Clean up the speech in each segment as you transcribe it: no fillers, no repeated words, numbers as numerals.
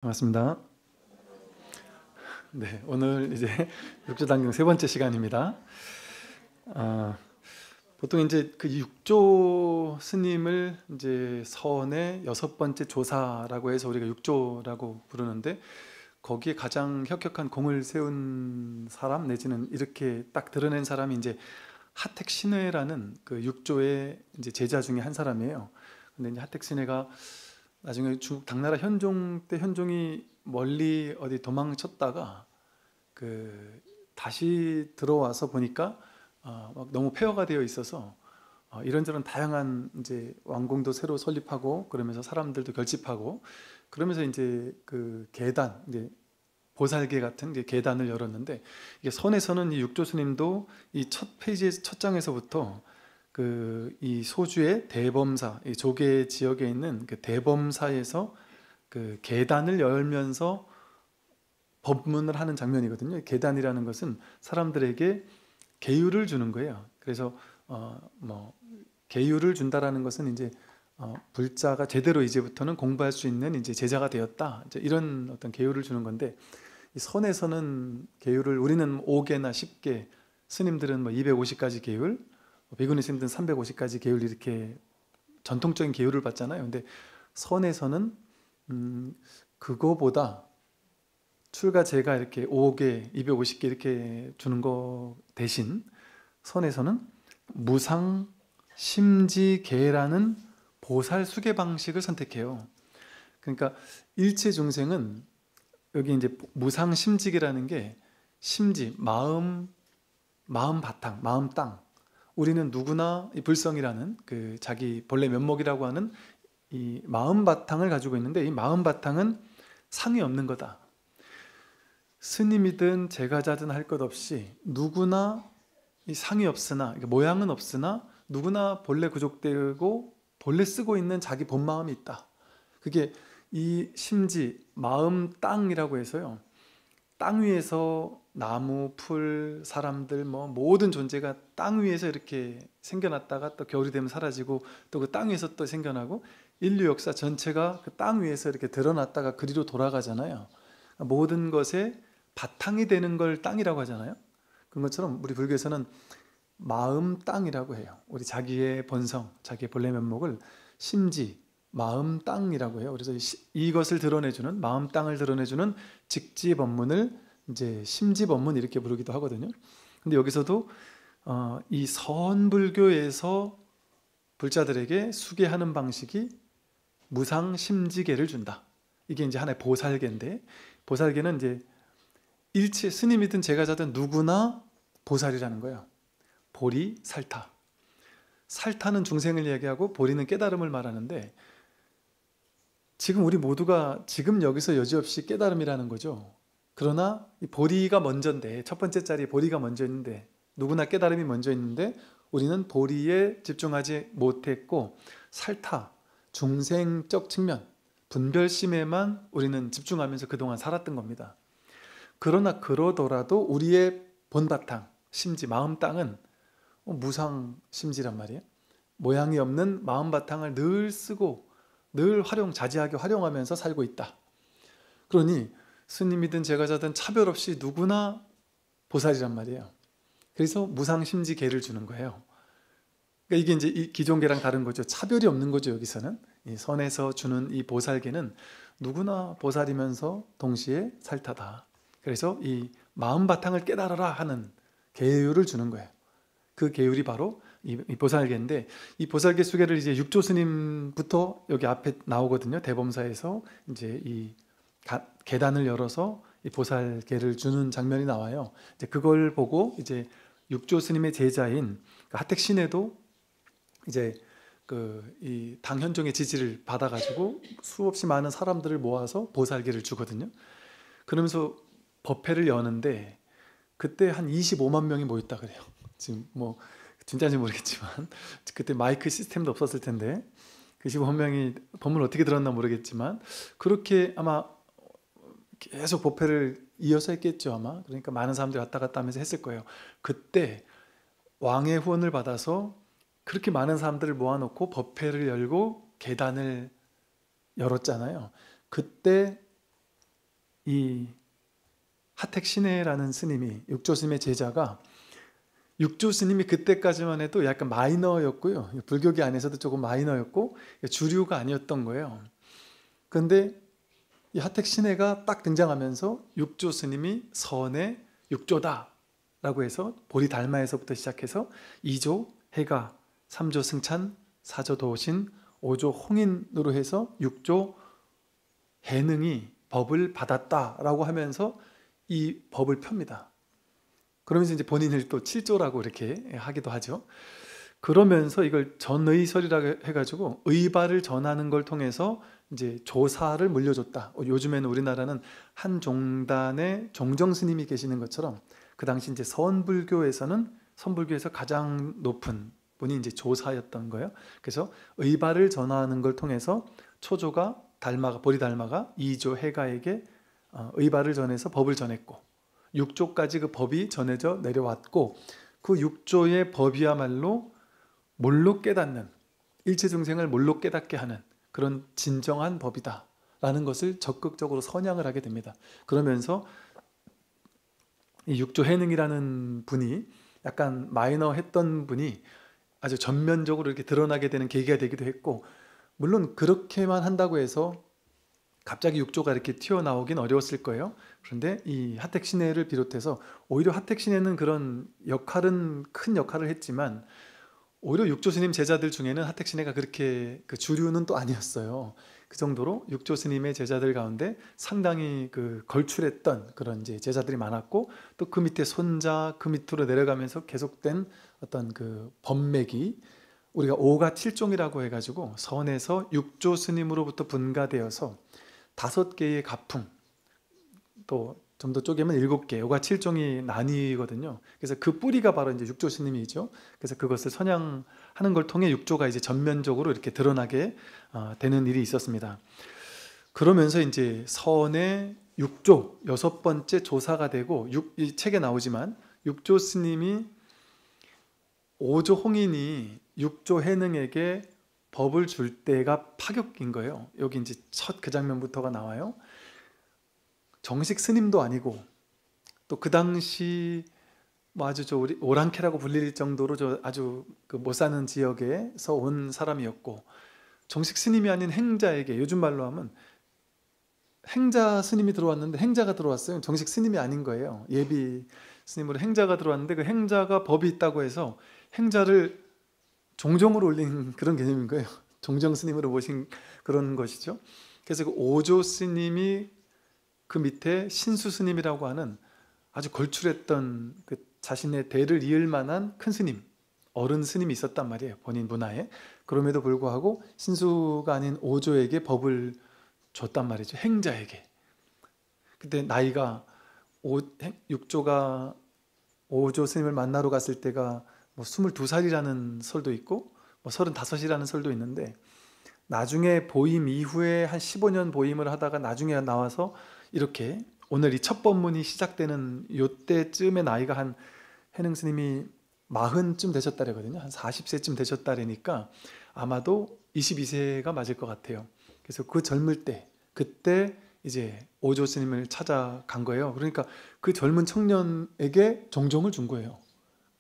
반갑습니다. 네, 오늘 이제 육조단경 세 번째 시간입니다. 아, 보통 이제 그 육조 스님을 이제 선의 여섯 번째 조사라고 해서 우리가 육조라고 부르는데, 거기에 가장 혁혁한 공을 세운 사람 내지는 이렇게 딱 드러낸 사람이 이제 하택신회라는 그 육조의 이제 제자 중에 한 사람이에요. 근데 이제 하택신회가 나중에 중국 당나라 현종 때 현종이 멀리 어디 도망쳤다가 그 다시 들어와서 보니까 막 너무 폐허가 되어 있어서 이런저런 다양한 이제 왕궁도 새로 설립하고 그러면서 사람들도 결집하고 그러면서 이제 그 계단 이제 보살계 같은 이제 계단을 열었는데, 이게 선에서는 이 육조 스님도 이 첫 페이지 첫 장에서부터 그 이 소주의 대범사, 이 조계 지역에 있는 그 대범사에서 그 계단을 열면서 법문을 하는 장면이거든요. 계단이라는 것은 사람들에게 계율을 주는 거예요. 그래서 뭐 계율을 준다라는 것은 이제 불자가 제대로 이제부터는 공부할 수 있는 이제 제자가 되었다, 이제 이런 어떤 계율을 주는 건데, 이 선에서는 계율을 우리는 5개나 10개, 스님들은 뭐 250까지 계율, 비구니 스님들은 350까지 계율, 이렇게 전통적인 계율을 받잖아요. 근데 선에서는 그거보다 출가 제가 이렇게 5개, 250개 이렇게 주는 거 대신 선에서는 무상 심지계라는 보살 수계 방식을 선택해요. 그러니까 일체 중생은 여기 이제 무상 심지계라는 게 심지, 마음 바탕, 마음 땅. 우리는 누구나 이 불성이라는 그 자기 본래 면목이라고 하는 이 마음 바탕을 가지고 있는데, 이 마음 바탕은 상이 없는 거다. 스님이든 제가자든 할 것 없이 누구나 이 상이 없으나, 모양은 없으나 누구나 본래 구족되고 본래 쓰고 있는 자기 본 마음이 있다. 그게 이 심지, 마음 땅이라고 해서요, 땅 위에서 나무, 풀, 사람들 뭐 모든 존재가 땅 위에서 이렇게 생겨났다가 또 겨울이 되면 사라지고 또 그 땅 위에서 또 생겨나고, 인류 역사 전체가 그 땅 위에서 이렇게 드러났다가 그리로 돌아가잖아요. 모든 것의 바탕이 되는 걸 땅이라고 하잖아요. 그런 것처럼 우리 불교에서는 마음 땅이라고 해요. 우리 자기의 본성, 자기의 본래 면목을 심지, 마음 땅이라고 해요. 그래서 이것을 드러내주는, 마음 땅을 드러내주는 직지 법문을 이제 심지 법문 이렇게 부르기도 하거든요. 근데 여기서도 이 선불교에서 불자들에게 수계하는 방식이 무상 심지계를 준다. 이게 이제 하나의 보살계인데, 보살계는 이제 일체 스님이든 제가자든 누구나 보살이라는 거예요. 보리, 살타. 살타는 중생을 얘기하고 보리는 깨달음을 말하는데, 지금 우리 모두가 지금 여기서 여지없이 깨달음이라는 거죠. 그러나 이 보리가 먼저인데, 첫 번째 자리에 보리가 먼저 있는데, 누구나 깨달음이 먼저 있는데 우리는 보리에 집중하지 못했고 살타, 중생적 측면, 분별심에만 우리는 집중하면서 그동안 살았던 겁니다. 그러나 그러더라도 우리의 본바탕, 심지, 마음 땅은 무상 심지란 말이에요. 모양이 없는 마음 바탕을 늘 쓰고 늘 자지하게 활용하면서 살고 있다. 그러니 스님이든 제가자든 차별 없이 누구나 보살이란 말이에요. 그래서 무상심지계를 주는 거예요. 그러니까 이게 이제 이 기존계랑 다른 거죠. 차별이 없는 거죠. 여기서는 이 선에서 주는 이 보살계는 누구나 보살이면서 동시에 살타다. 그래서 이 마음 바탕을 깨달아라 하는 계율을 주는 거예요. 그 계율이 바로 이 보살계인데, 이 보살계 수계를 이제 육조 스님부터 여기 앞에 나오거든요. 대범사에서 이제 이 계단을 열어서 이 보살계를 주는 장면이 나와요. 이제 그걸 보고 이제 육조 스님의 제자인 하택신에도 이제 그 이 당현종의 지지를 받아가지고 수없이 많은 사람들을 모아서 보살계를 주거든요. 그러면서 법회를 여는데 그때 한 25만 명이 모였다 그래요. 지금 뭐 진짜인지 모르겠지만 그때 마이크 시스템도 없었을 텐데 그 25만 명이 법문을 어떻게 들었나 모르겠지만 그렇게 아마 계속 법회를 이어서 했겠죠 아마. 그러니까 많은 사람들이 왔다 갔다 하면서 했을 거예요. 그때 왕의 후원을 받아서 그렇게 많은 사람들을 모아놓고 법회를 열고 계단을 열었잖아요. 그때 이 하택신해라는 스님이, 육조 스님의 제자가, 육조 스님이 그때까지만 해도 약간 마이너였고요. 불교계 안에서도 조금 마이너였고 주류가 아니었던 거예요. 그런데 이 하택신해가 딱 등장하면서 육조 스님이 선의 육조다 라고 해서 보리달마에서부터 시작해서 2조 해가, 3조 승찬, 4조 도신, 5조 홍인으로 해서 6조 해능이 법을 받았다라고 하면서 이 법을 펴니다. 그러면서 이제 본인을 또 7조라고 이렇게 하기도 하죠. 그러면서 이걸 전의설이라고 해가지고 의발을 전하는 걸 통해서 이제 조사를 물려줬다. 요즘에는 우리나라는 한 종단에 종정 스님이 계시는 것처럼 그 당시 이제 선불교에서 가장 높은 분이 이제 조사였던 거예요. 그래서 의발을 전하는 걸 통해서 초조가 보리달마가 2조 해가에게 의발을 전해서 법을 전했고 6조까지 그 법이 전해져 내려왔고 그 6조의 법이야말로 몰로 깨닫는, 일체중생을 몰로 깨닫게 하는 그런 진정한 법이다 라는 것을 적극적으로 선양을 하게 됩니다. 그러면서 이 6조 해능이라는 분이 약간 마이너했던 분이 아주 전면적으로 이렇게 드러나게 되는 계기가 되기도 했고, 물론 그렇게만 한다고 해서 갑자기 6조가 이렇게 튀어나오긴 어려웠을 거예요. 그런데 이 하택신해를 비롯해서 오히려 하택신해는 그런 큰 역할을 했지만 오히려 육조 스님 제자들 중에는 하택신해가 그렇게 그 주류는 또 아니었어요. 그 정도로 육조 스님의 제자들 가운데 상당히 그 걸출했던 그런 이제 제자들이 많았고, 또 그 밑에 손자, 그 밑으로 내려가면서 계속된 어떤 그 법맥이 우리가 오가 칠종이라고 해가지고 선에서 육조 스님으로부터 분가되어서 5개의 가풍, 또 좀 더 쪼개면 7개, 오가 7종이 나뉘거든요. 그래서 그 뿌리가 바로 이제 육조 스님이죠. 그래서 그것을 선양하는 걸 통해 육조가 이제 전면적으로 이렇게 드러나게 되는 일이 있었습니다. 그러면서 이제 선의 육조, 6번째 조사가 되고, 이 책에 나오지만 육조 스님이 5조 홍인이 6조 해능에게 법을 줄 때가 파격인 거예요. 여기 이제 첫 그 장면부터가 나와요. 정식 스님도 아니고, 또 그 당시 뭐 아주 오랑캐라고 불릴 정도로 아주 그 못 사는 지역에서 온 사람이었고, 정식 스님이 아닌 행자에게, 요즘 말로 하면 행자 스님이 들어왔는데 행자가 들어왔어요. 정식 스님이 아닌 거예요. 예비 스님으로 행자가 들어왔는데 그 행자가 법이 있다고 해서 행자를 종정으로 올린 그런 개념인 거예요. 종정 스님으로 모신 그런 것이죠. 그래서 그 5조 스님이 그 밑에 신수 스님이라고 하는 아주 걸출했던 그 자신의 대를 이을 만한 큰 스님, 어른 스님이 있었단 말이에요. 본인 문화에. 그럼에도 불구하고 신수가 아닌 5조에게 법을 줬단 말이죠. 행자에게. 그때 나이가 6조가 5조 스님을 만나러 갔을 때가 뭐 22살이라는 설도 있고 뭐 35이라는 설도 있는데, 나중에 보임 이후에 한 15년 보임을 하다가 나중에 나와서 이렇게 오늘 이 첫 법문이 시작되는 요때쯤의 나이가 한 해능 스님이 40쯤 되셨다래거든요. 한 40세쯤 되셨다래니까 아마도 22세가 맞을 것 같아요. 그래서 그 젊을 때, 그때 이제 5조 스님을 찾아간 거예요. 그러니까 그 젊은 청년에게 정정을 준 거예요.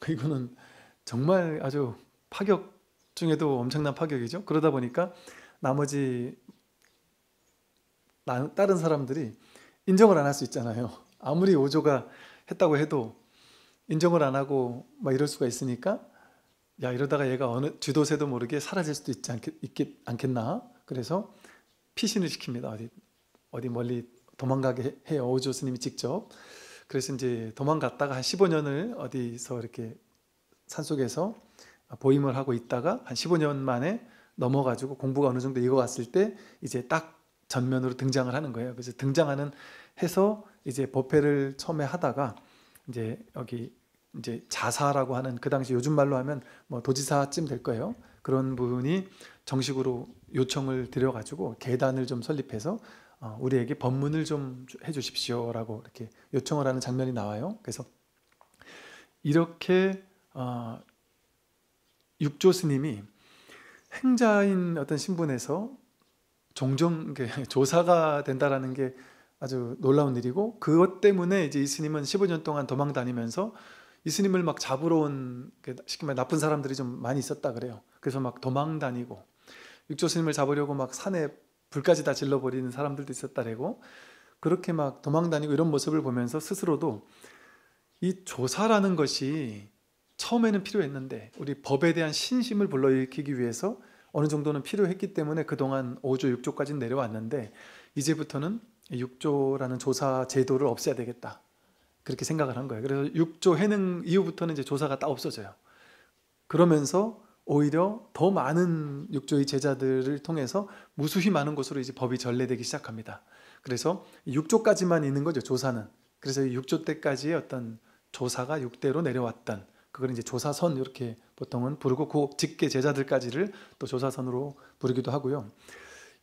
이거는 정말 아주 파격 중에도 엄청난 파격이죠. 그러다 보니까 나머지 다른 사람들이 인정을 안 할 수 있잖아요. 아무리 5조가 했다고 해도 인정을 안 하고 막 이럴 수가 있으니까, 야, 이러다가 얘가 어느 쥐도새도 모르게 사라질 수도 있지 않겠나. 그래서 피신을 시킵니다. 어디 멀리 도망가게 해요. 5조 스님이 직접. 그래서 이제 도망갔다가 한 15년을 어디서 이렇게 산속에서 보임을 하고 있다가 한 15년 만에 넘어가지고 공부가 어느 정도 익어갔을 때 이제 딱 전면으로 등장을 하는 거예요. 그래서 등장하는 해서 이제 법회를 처음에 하다가 이제 여기 이제 자사라고 하는, 그 당시 요즘 말로 하면 뭐 도지사쯤 될 거예요. 그런 분이 정식으로 요청을 드려가지고 계단을 좀 설립해서 우리에게 법문을 좀 해주십시오라고 이렇게 요청을 하는 장면이 나와요. 그래서 이렇게 육조 스님이 행자인 어떤 신분에서 종종 조사가 된다라는 게 아주 놀라운 일이고, 그것 때문에 이제 이 스님은 15년 동안 도망 다니면서 이 스님을 막 잡으러 온 쉽게 말해 나쁜 사람들이 좀 많이 있었다 그래요. 그래서 막 도망 다니고 육조 스님을 잡으려고 막 산에 불까지 다 질러버리는 사람들도 있었다래고, 그렇게 막 도망 다니고 이런 모습을 보면서 스스로도 이 조사라는 것이 처음에는 필요했는데 우리 법에 대한 신심을 불러일으키기 위해서 어느 정도는 필요했기 때문에 그동안 5조, 6조까지 내려왔는데, 이제부터는 6조라는 조사 제도를 없애야 되겠다, 그렇게 생각을 한 거예요. 그래서 6조 해능 이후부터는 이제 조사가 딱 없어져요. 그러면서 오히려 더 많은 6조의 제자들을 통해서 무수히 많은 곳으로 이제 법이 전래되기 시작합니다. 그래서 6조까지만 있는 거죠, 조사는. 그래서 6조 때까지의 어떤 조사가 6대로 내려왔던, 그걸 이제 조사선 이렇게 보통은 부르고, 그 직계 제자들까지를 또 조사선으로 부르기도 하고요.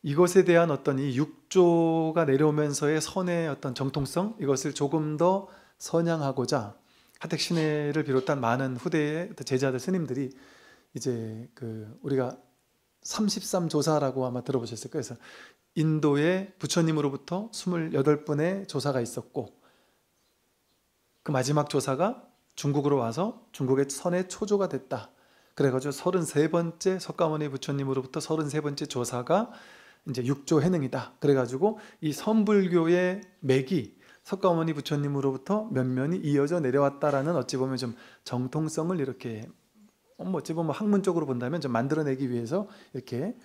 이것에 대한 어떤 이 6조가 내려오면서의 선의 어떤 정통성, 이것을 조금 더 선양하고자 하택 신해를 비롯한 많은 후대의 제자들 스님들이 이제 우리가 33조사라고 아마 들어보셨을 거예요. 그래서 인도의 부처님으로부터 28분의 조사가 있었고, 그 마지막 조사가 중국으로 와서 중국의 선의 초조가 됐다. 그래가지고 33번째 석가모니 부처님으로부터 33번째 조사가 이제 6조 해능이다. 그래가지고 이 선불교의 맥이 석가모니 부처님으로부터 면면이 이어져 내려왔다라는, 어찌 보면 좀 정통성을 이렇게 어찌 보면 학문적으로 본다면 좀 만들어내기 위해서 이렇게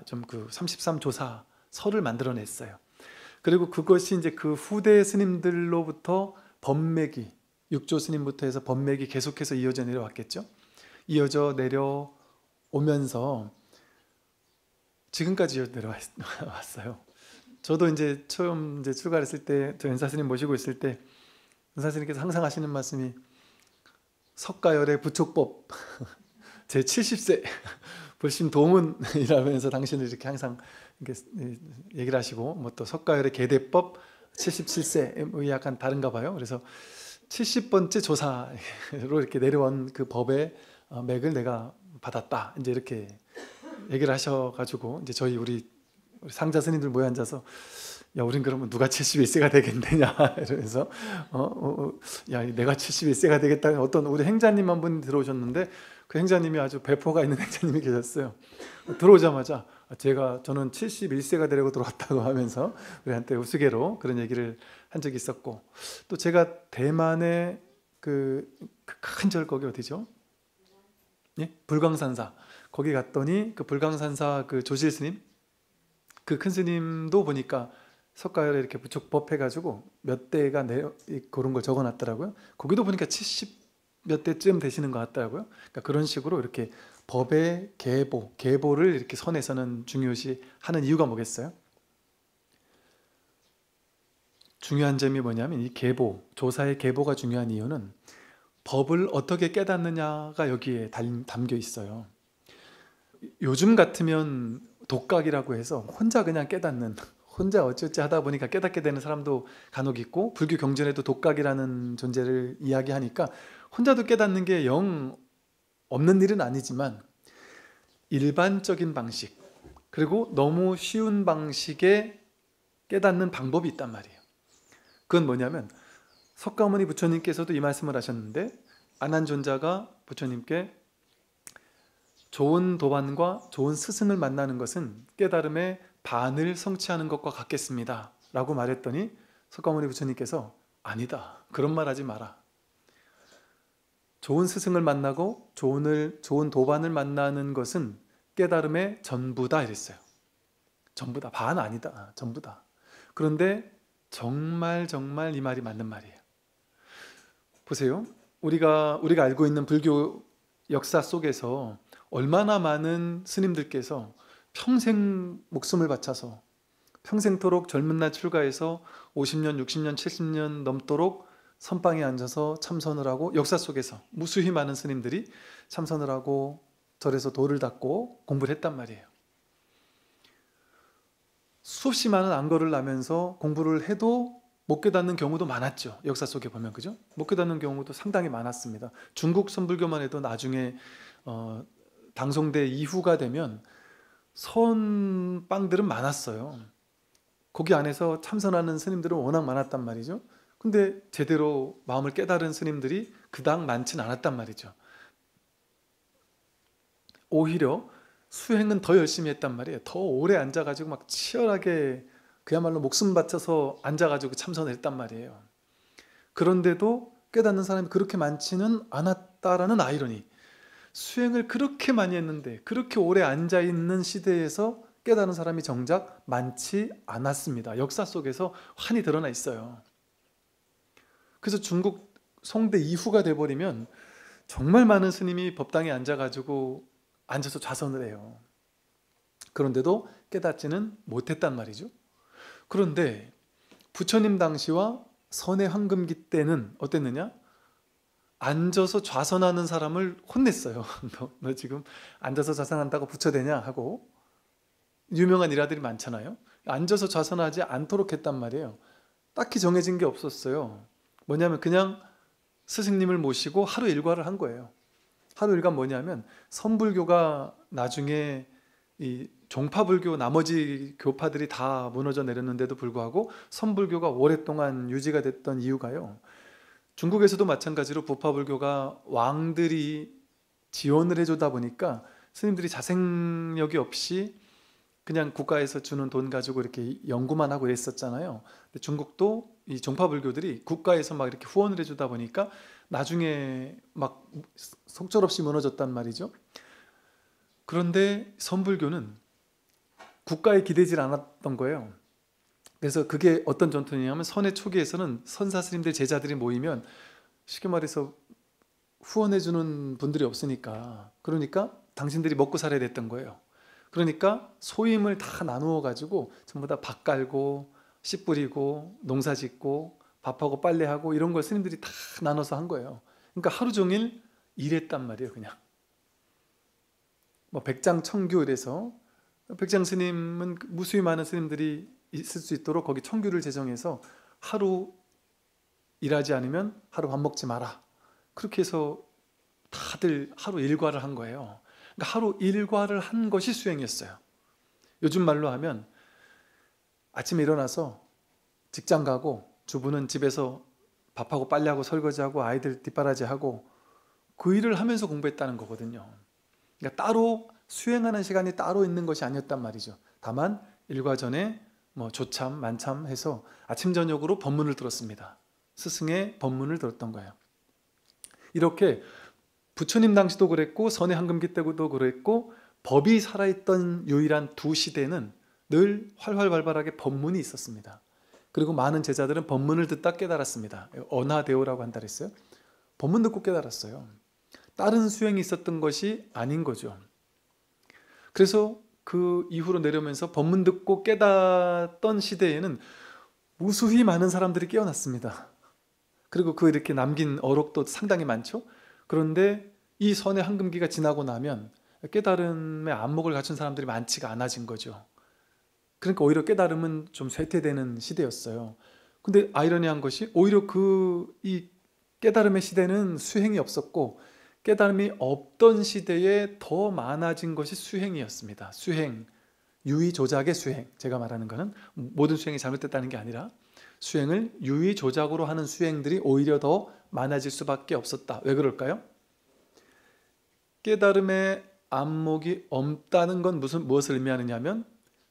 좀 그 33조사 설을 만들어냈어요. 그리고 그것이 이제 그 후대 스님들로부터 법맥이, 6조 스님부터 해서 법맥이 계속해서 이어져 내려왔겠죠. 이어져 내려오면서 지금까지 내려왔어요. 저도 이제 처음 이제 출가했을 때, 저 연사 스님 모시고 있을 때 연사 스님께서 항상 하시는 말씀이 석가열의 부촉법 제 70세 불심 도문이라면서 당신을 이렇게 항상 이렇게 얘기를 하시고, 뭐 또 석가열의 계대법 77세 뭐 약간 다른가 봐요. 그래서 70번째 조사로 이렇게 내려온 그 법의 맥을 내가 받았다, 이제 이렇게 얘기를 하셔가지고, 이제 우리 상자 스님들 모여 앉아서, 야, 우린 그러면 누가 71세가 되겠느냐 이러면서 야, 내가 71세가 되겠다. 어떤 우리 행자님 한 분 들어오셨는데, 그 행자님이 아주 배포가 있는 행자님이 계셨어요. 들어오자마자 저는 71세가 되려고 들어왔다고 하면서 우리한테 우스개로 그런 얘기를 한 적이 있었고, 또 제가 대만의 그 큰 절, 거기 어디죠? 예? 불광산사. 거기 갔더니 그 불광산사 그 조실 스님, 그 큰 스님도 보니까 석가열에 이렇게 부촉법 해가지고 몇 대가 그런 걸 적어놨더라고요. 거기도 보니까 70 몇 대쯤 되시는 것 같더라고요. 그러니까 그런 식으로 이렇게 법의 계보를 이렇게 선에서는 중요시 하는 이유가 뭐겠어요? 중요한 점이 뭐냐면, 이 조사의 계보가 중요한 이유는 법을 어떻게 깨닫느냐가 여기에 담겨 있어요. 요즘 같으면 독각이라고 해서 혼자 그냥 깨닫는, 혼자 어찌어찌 하다 보니까 깨닫게 되는 사람도 간혹 있고, 불교 경전에도 독각이라는 존재를 이야기하니까 혼자도 깨닫는 게 영 없는 일은 아니지만, 일반적인 방식, 그리고 너무 쉬운 방식의 깨닫는 방법이 있단 말이에요. 그건 뭐냐면, 석가모니 부처님께서도 이 말씀을 하셨는데, 아난존자가 부처님께 좋은 도반과 좋은 스승을 만나는 것은 깨달음의 반을 성취하는 것과 같겠습니다 라고 말했더니, 석가모니 부처님께서 아니다, 그런 말 하지 마라. 좋은 스승을 만나고 좋은 도반을 만나는 것은 깨달음의 전부다 이랬어요. 전부다, 반 아니다, 전부다. 그런데 정말 이 말이 맞는 말이에요. 보세요. 우리가 알고 있는 불교 역사 속에서 얼마나 많은 스님들께서 평생 목숨을 바쳐서 평생토록 젊은 날 출가해서 50년, 60년, 70년 넘도록 선방에 앉아서 참선을 하고, 역사 속에서 무수히 많은 스님들이 참선을 하고 절에서 도를 닦고 공부를 했단 말이에요. 수없이 많은 안거를 나면서 공부를 해도 못 깨닫는 경우도 많았죠. 역사 속에 보면, 그죠? 못 깨닫는 경우도 상당히 많았습니다. 중국 선불교만 해도 나중에 당송대 이후가 되면 선빵들은 많았어요. 거기 안에서 참선하는 스님들은 워낙 많았단 말이죠. 근데 제대로 마음을 깨달은 스님들이 그닥 많진 않았단 말이죠. 오히려 수행은 더 열심히 했단 말이에요. 더 오래 앉아가지고 막 치열하게 그야말로 목숨 바쳐서 앉아가지고 참선을 했단 말이에요. 그런데도 깨닫는 사람이 그렇게 많지는 않았다라는 아이러니. 수행을 그렇게 많이 했는데 그렇게 오래 앉아있는 시대에서 깨닫는 사람이 정작 많지 않았습니다. 역사 속에서 환히 드러나 있어요. 그래서 중국 송대 이후가 돼버리면 정말 많은 스님이 법당에 앉아서 좌선을 해요. 그런데도 깨닫지는 못했단 말이죠. 그런데 부처님 당시와 선의 황금기 때는 어땠느냐? 앉아서 좌선하는 사람을 혼냈어요. 너 지금 앉아서 좌선한다고 부처 되냐? 하고 유명한 일화들이 많잖아요. 앉아서 좌선하지 않도록 했단 말이에요. 딱히 정해진 게 없었어요. 뭐냐면 그냥 스승님을 모시고 하루 일과를 한 거예요. 하루 일과 뭐냐면 선불교가 나중에 이 종파불교 나머지 교파들이 다 무너져 내렸는데도 불구하고 선불교가 오랫동안 유지가 됐던 이유가요. 중국에서도 마찬가지로 부파불교가 왕들이 지원을 해주다 보니까 스님들이 자생력이 없이 그냥 국가에서 주는 돈 가지고 이렇게 연구만 하고 이랬었잖아요. 근데 중국도 이 종파불교들이 국가에서 막 이렇게 후원을 해주다 보니까 나중에 막 속절없이 무너졌단 말이죠. 그런데 선불교는 국가에 기대질 않았던 거예요. 그래서 그게 어떤 전통이냐면 선의 초기에서는 선사스님들 제자들이 모이면 쉽게 말해서 후원해주는 분들이 없으니까 그러니까 당신들이 먹고 살아야 됐던 거예요. 그러니까 소임을 다 나누어 가지고 전부 다 밥 깔고 씨 뿌리고 농사 짓고 밥하고 빨래하고 이런 걸 스님들이 다 나눠서 한 거예요. 그러니까 하루 종일 일했단 말이에요. 그냥 뭐 백장청규 이래서 백장 스님은 무수히 많은 스님들이 있을 수 있도록 거기 청규를 제정해서 하루 일하지 않으면 하루 밥 먹지 마라. 그렇게 해서 다들 하루 일과를 한 거예요. 그러니까 하루 일과를 한 것이 수행이었어요. 요즘 말로 하면 아침에 일어나서 직장 가고 주부는 집에서 밥하고 빨래하고 설거지하고 아이들 뒷바라지하고 그 일을 하면서 공부했다는 거거든요. 그러니까 따로 수행하는 시간이 따로 있는 것이 아니었단 말이죠. 다만 일과 전에 뭐 조참, 만참 해서 아침 저녁으로 법문을 들었습니다. 스승의 법문을 들었던 거예요. 이렇게 부처님 당시도 그랬고 선의 황금기 때도 그랬고 법이 살아있던 유일한 두 시대는 늘 활활발발하게 법문이 있었습니다. 그리고 많은 제자들은 법문을 듣다 깨달았습니다. 언하대오라고 한다 그랬어요. 법문 듣고 깨달았어요. 다른 수행이 있었던 것이 아닌 거죠. 그래서 그 이후로 내려오면서 법문 듣고 깨닫던 시대에는 무수히 많은 사람들이 깨어났습니다. 그리고 그 이렇게 남긴 어록도 상당히 많죠. 그런데 이 선의 황금기가 지나고 나면 깨달음의 안목을 갖춘 사람들이 많지가 않아진 거죠. 그러니까 오히려 깨달음은 좀 쇠퇴되는 시대였어요. 근데 아이러니한 것이 오히려 이 깨달음의 시대는 수행이 없었고 깨달음이 없던 시대에 더 많아진 것이 수행이었습니다. 수행, 유의조작의 수행. 제가 말하는 것은 모든 수행이 잘못됐다는 게 아니라 수행을 유의조작으로 하는 수행들이 오히려 더 많아질 수밖에 없었다. 왜 그럴까요? 깨달음의 안목이 없다는 건 무엇을 의미하느냐 하면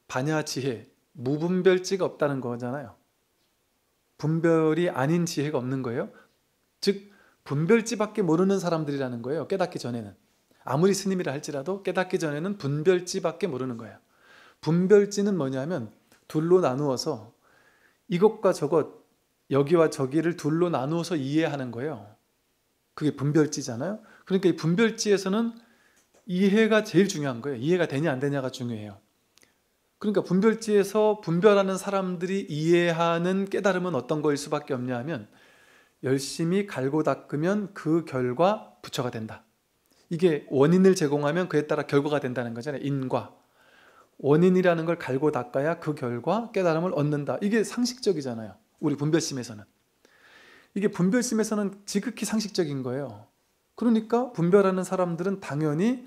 반야지혜, 무분별지가 없다는 거잖아요. 분별이 아닌 지혜가 없는 거예요. 즉 분별지밖에 모르는 사람들이라는 거예요. 깨닫기 전에는. 아무리 스님이라 할지라도 깨닫기 전에는 분별지밖에 모르는 거예요. 분별지는 뭐냐면 둘로 나누어서 이것과 저것, 여기와 저기를 둘로 나누어서 이해하는 거예요. 그게 분별지잖아요. 그러니까 이 분별지에서는 이해가 제일 중요한 거예요. 이해가 되냐 안 되냐가 중요해요. 그러니까 분별지에서 분별하는 사람들이 이해하는 깨달음은 어떤 거일 수밖에 없냐 하면 열심히 갈고 닦으면 그 결과 부처가 된다. 이게 원인을 제공하면 그에 따라 결과가 된다는 거잖아요. 인과. 원인이라는 걸 갈고 닦아야 그 결과 깨달음을 얻는다. 이게 상식적이잖아요. 우리 분별심에서는. 이게 분별심에서는 지극히 상식적인 거예요. 그러니까 분별하는 사람들은 당연히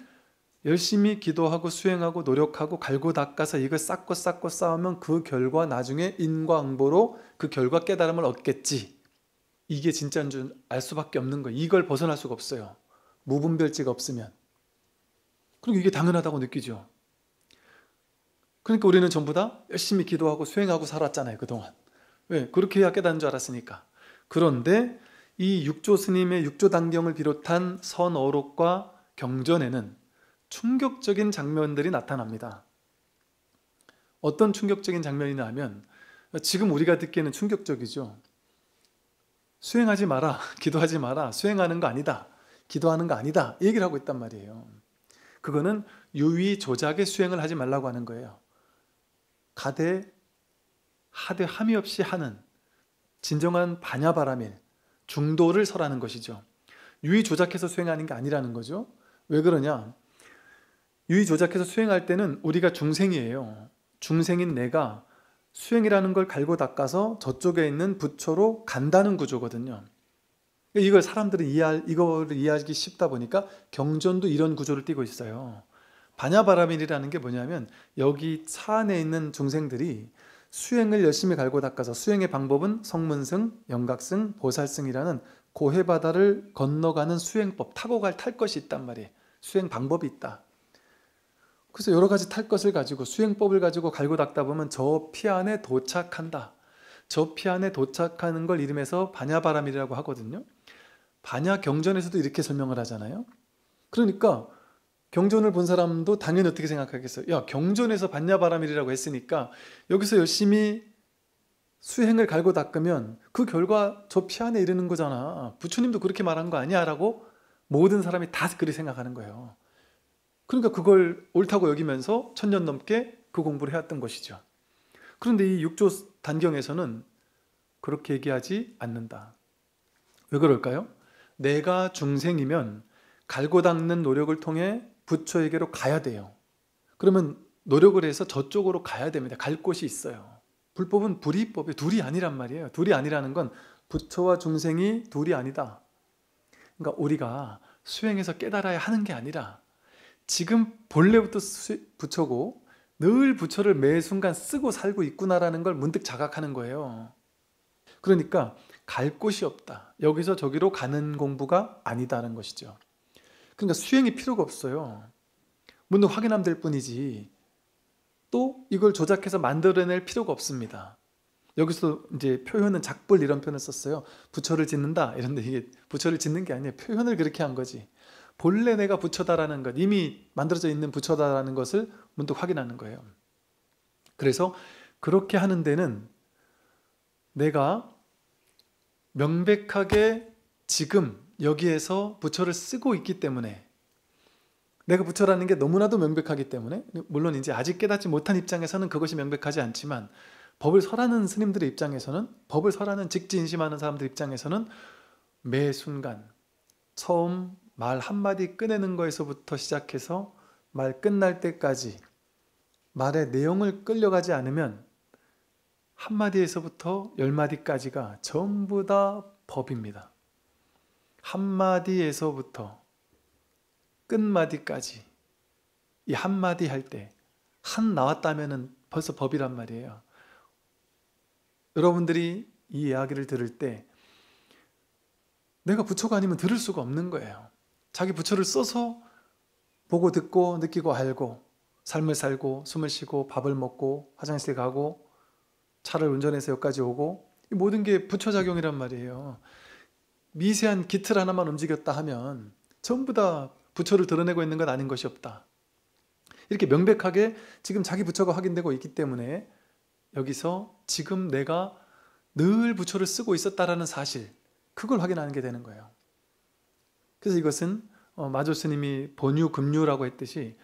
열심히 기도하고 수행하고 노력하고 갈고 닦아서 이걸 쌓고 쌓으면 그 결과 나중에 인과응보로 그 결과 깨달음을 얻겠지. 이게 진짜인 줄 알 수밖에 없는 거예요. 이걸 벗어날 수가 없어요. 무분별지가 없으면. 그리고 이게 당연하다고 느끼죠. 그러니까 우리는 전부 다 열심히 기도하고 수행하고 살았잖아요, 그동안. 왜? 그렇게 해야 깨닫는 줄 알았으니까. 그런데 이 육조 스님의 육조 단경을 비롯한 선어록과 경전에는 충격적인 장면들이 나타납니다. 어떤 충격적인 장면이냐 하면, 지금 우리가 듣기에는 충격적이죠. 수행하지 마라, 기도하지 마라, 수행하는 거 아니다, 기도하는 거 아니다, 이 얘기를 하고 있단 말이에요. 그거는 유의 조작의 수행을 하지 말라고 하는 거예요. 가되 하되 함이 없이 하는 진정한 반야바라밀, 중도를 설하는 것이죠. 유의 조작해서 수행하는 게 아니라는 거죠. 왜 그러냐? 유의 조작해서 수행할 때는 우리가 중생이에요. 중생인 내가 수행이라는 걸 갈고 닦아서 저쪽에 있는 부처로 간다는 구조거든요. 이걸 사람들은 이거를 이해하기 쉽다 보니까 경전도 이런 구조를 띠고 있어요. 반야바라밀이라는 게 뭐냐면, 여기 차 안에 있는 중생들이 수행을 열심히 갈고 닦아서, 수행의 방법은 성문승, 영각승, 보살승이라는 고해바다를 건너가는 수행법, 타고 탈 것이 있단 말이에요. 수행 방법이 있다. 그래서 여러 가지 탈 것을 가지고 수행법을 가지고 갈고 닦다 보면 저 피 안에 도착한다. 저 피 안에 도착하는 걸 이름해서 반야바라밀이라고 하거든요. 반야 경전에서도 이렇게 설명을 하잖아요. 그러니까 경전을 본 사람도 당연히 어떻게 생각하겠어요? 야, 경전에서 반야바라밀이라고 했으니까 여기서 열심히 수행을 갈고 닦으면 그 결과 저 피 안에 이르는 거잖아. 부처님도 그렇게 말한 거 아니야? 라고 모든 사람이 다 그렇게 생각하는 거예요. 그러니까 그걸 옳다고 여기면서 1000년 넘게 그 공부를 해왔던 것이죠. 그런데 이 육조 단경에서는 그렇게 얘기하지 않는다. 왜 그럴까요? 내가 중생이면 갈고 닦는 노력을 통해 부처에게로 가야 돼요. 그러면 노력을 해서 저쪽으로 가야 됩니다. 갈 곳이 있어요. 불법은 불이법이 둘이 아니란 말이에요. 둘이 아니라는 건 부처와 중생이 둘이 아니다. 그러니까 우리가 수행해서 깨달아야 하는 게 아니라 지금 본래부터 부처고 늘 부처를 매 순간 쓰고 살고 있구나라는 걸 문득 자각하는 거예요. 그러니까 갈 곳이 없다. 여기서 저기로 가는 공부가 아니다는 것이죠. 그러니까 수행이 필요가 없어요. 문득 확인하면 될 뿐이지 또 이걸 조작해서 만들어낼 필요가 없습니다. 여기서 이제 표현은 작불 이런 표현을 썼어요. 부처를 짓는다 이런데 이게 부처를 짓는 게 아니에요. 표현을 그렇게 한 거지. 본래 내가 부처다라는 것, 이미 만들어져 있는 부처다라는 것을 문득 확인하는 거예요. 그래서 그렇게 하는 데는 내가 명백하게 지금 여기에서 부처를 쓰고 있기 때문에, 내가 부처라는 게 너무나도 명백하기 때문에, 물론 이제 아직 깨닫지 못한 입장에서는 그것이 명백하지 않지만 법을 설하는 스님들의 입장에서는, 법을 설하는 직지인심하는 사람들 입장에서는 매 순간 처음 말 한마디 꺼내는 거에서부터 시작해서 말 끝날 때까지 말의 내용을 끌려가지 않으면 한마디에서부터 10마디까지가 전부 다 법입니다. 한마디에서부터 끝마디까지 이 한마디 할 때 한 나왔다면 벌써 법이란 말이에요. 여러분들이 이 이야기를 들을 때 내가 부처가 아니면 들을 수가 없는 거예요. 자기 부처를 써서 보고 듣고 느끼고 알고 삶을 살고 숨을 쉬고 밥을 먹고 화장실 가고 차를 운전해서 여기까지 오고, 이 모든 게 부처작용이란 말이에요. 미세한 기틀 하나만 움직였다 하면 전부 다 부처를 드러내고 있는 건 아닌 것이 없다. 이렇게 명백하게 지금 자기 부처가 확인되고 있기 때문에 여기서 지금 내가 늘 부처를 쓰고 있었다라는 사실, 그걸 확인하는 게 되는 거예요. 그래서 이것은 마조 스님이 본유금유라고 했듯이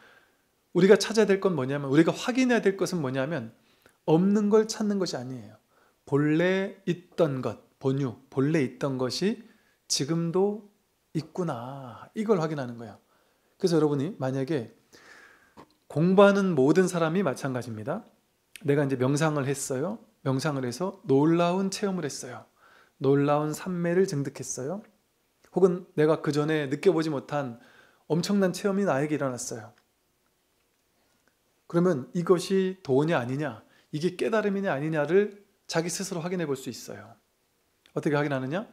우리가 찾아야 될 건 뭐냐면, 우리가 확인해야 될 것은 뭐냐면 없는 걸 찾는 것이 아니에요. 본래 있던 것, 본유, 본래 있던 것이 지금도 있구나, 이걸 확인하는 거예요. 그래서 여러분이 만약에 공부하는 모든 사람이 마찬가지입니다. 내가 이제 명상을 했어요. 명상을 해서 놀라운 체험을 했어요. 놀라운 삼매를 증득했어요. 혹은 내가 그 전에 느껴보지 못한 엄청난 체험이 나에게 일어났어요. 그러면 이것이 도냐 아니냐, 이게 깨달음이냐 아니냐를 자기 스스로 확인해 볼 수 있어요. 어떻게 확인하느냐?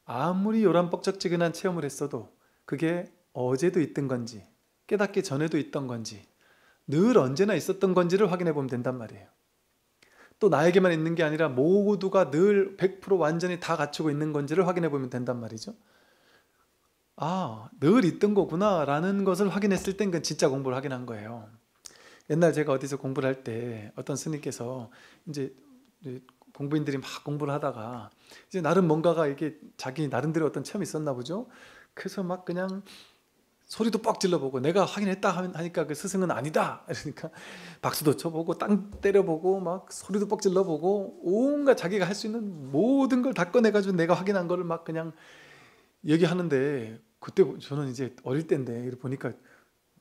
아무리 요란뻑적지근한 체험을 했어도 그게 어제도 있던 건지 깨닫기 전에도 있던 건지 늘 언제나 있었던 건지를 확인해 보면 된단 말이에요. 또 나에게만 있는 게 아니라 모두가 늘 100% 완전히 다 갖추고 있는 건지를 확인해 보면 된단 말이죠. 아, 늘 있던 거구나 라는 것을 확인했을 땐 그건 진짜 공부를 확인한 거예요. 옛날 제가 어디서 공부를 할 때 어떤 스님께서 이제 공부인들이 막 공부를 하다가 이제 나름 뭔가가 이게 자기 나름대로 어떤 체험이 있었나 보죠. 그래서 막 그냥 소리도 뻑 질러보고 내가 확인했다 하니까 그 스승은 아니다 이러니까 박수도 쳐보고 땅 때려보고 막 소리도 뻑 질러보고 온갖 자기가 할 수 있는 모든 걸 다 꺼내가지고 내가 확인한 거를 막 그냥 얘기하는데, 그때 저는 이제 어릴 때인데 보니까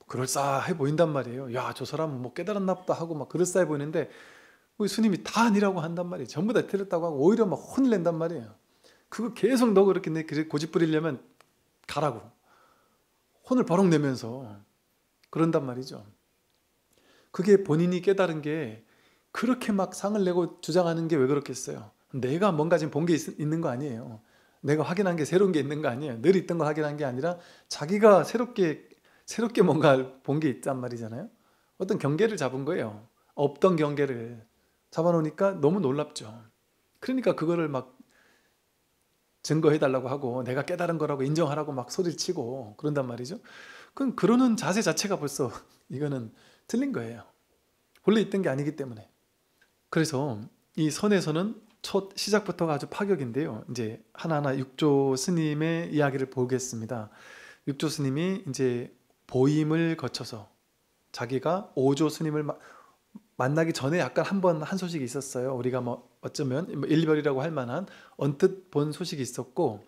그럴싸해 보인단 말이에요. 야, 저 사람은 뭐 깨달았나 보다 하고 막 그럴싸해 보이는데 우리 스님이 다 아니라고 한단 말이에요. 전부 다 틀렸다고 하고 오히려 막 혼을 낸단 말이에요. 그거 계속 너 그렇게 고집 부리려면 가라고 혼을 버럭 내면서 그런단 말이죠. 그게 본인이 깨달은 게 그렇게 막 상을 내고 주장하는 게 왜 그렇겠어요? 내가 뭔가 지금 본 게 있는 거 아니에요. 내가 확인한 게 새로운 게 있는 거 아니에요. 늘 있던 걸 확인한 게 아니라 자기가 새롭게 뭔가 본 게 있단 말이잖아요. 어떤 경계를 잡은 거예요. 없던 경계를 잡아놓으니까 너무 놀랍죠. 그러니까 그거를 막 증거해달라고 하고 내가 깨달은 거라고 인정하라고 막 소리를 치고 그런단 말이죠. 그럼 그러는 자세 자체가 벌써 이거는 틀린 거예요. 본래 있던 게 아니기 때문에. 그래서 이 선에서는 첫 시작부터가 아주 파격인데요. 이제 하나하나 육조 스님의 이야기를 보겠습니다. 육조 스님이 이제 보임을 거쳐서 자기가 오조 스님을 만나기 전에 약간 한 소식이 있었어요. 우리가 뭐 어쩌면 일별이라고 할 만한 언뜻 본 소식이 있었고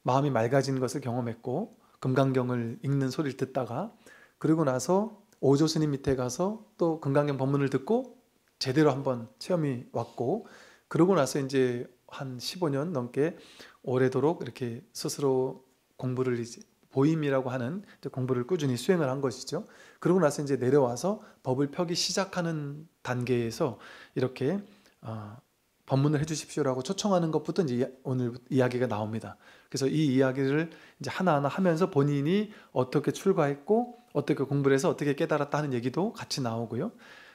마음이 맑아진 것을 경험했고 금강경을 읽는 소리를 듣다가 그리고 나서 오조 스님 밑에 가서 또 금강경 법문을 듣고 제대로 한번 체험이 왔고 그러고 나서 이제 한 15년 넘게 오래도록 이렇게 스스로 공부를 이제 보임이라고 하는 공부를 꾸준히 수행을 한 것이죠. 그러고 나서 이제 내려와서 법을 펴기 시작하는 단계에서 이렇게 법문을 해주십시오라고 초청하는 것부터 이제 오늘 이야기가 나옵니다. 그래서 이 이야기를 이제 하나하나 하면서 본인이 어떻게 출가했고 어떻게 공부를 해서 어떻게 깨달았다 하는 얘기도 같이 나오고요.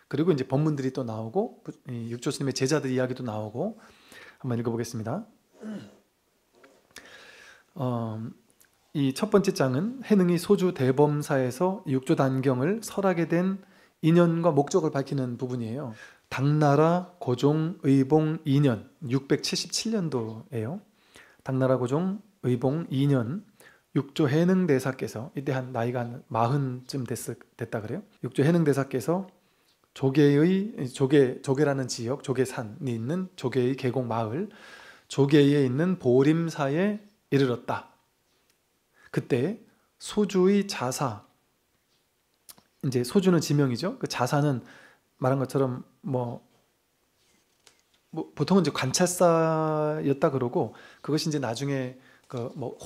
그리고 이제 법문들이 또 나오고 육조 스님의 제자들 이야기도 나오고 한번 읽어보겠습니다. 이 첫 번째 장은 해능이 소주 대범사에서 육조 단경을 설하게 된 인연과 목적을 밝히는 부분이에요. 당나라 고종 의봉 2년 677년도예요. 당나라 고종 의봉 2년 육조 해능대사께서 이때 한 나이가 한 40쯤 됐다 그래요. 육조 해능대사께서 조계라는 지역, 조계산이 있는 조계의 계곡 마을 조계에 있는 보림사에 이르렀다. 그때 소주의 자사, 이제 소주는 지명이죠. 그 자사는 말한 것처럼 뭐 보통은 이제 관찰사였다 그러고 그것이 이제 나중에 그 뭐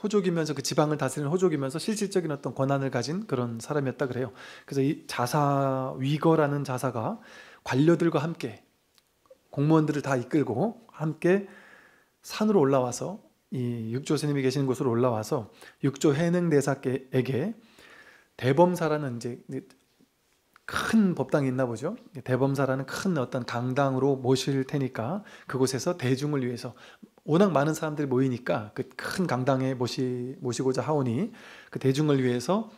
호족이면서 그 지방을 다스리는 호족이면서 실질적인 어떤 권한을 가진 그런 사람이었다 그래요. 그래서 이 자사 위거라는 자사가 관료들과 함께 공무원들을 다 이끌고 함께 산으로 올라와서 이 육조 스님이 계시는 곳으로 올라와서 육조 해능대사에게 대범사라는 이제 큰 법당이 있나 보죠. 대범사라는 큰 어떤 강당으로 모실 테니까 그곳에서 대중을 위해서 워낙 많은 사람들이 모이니까 그 큰 강당에 모시고자 하오니 그 대중을 위해서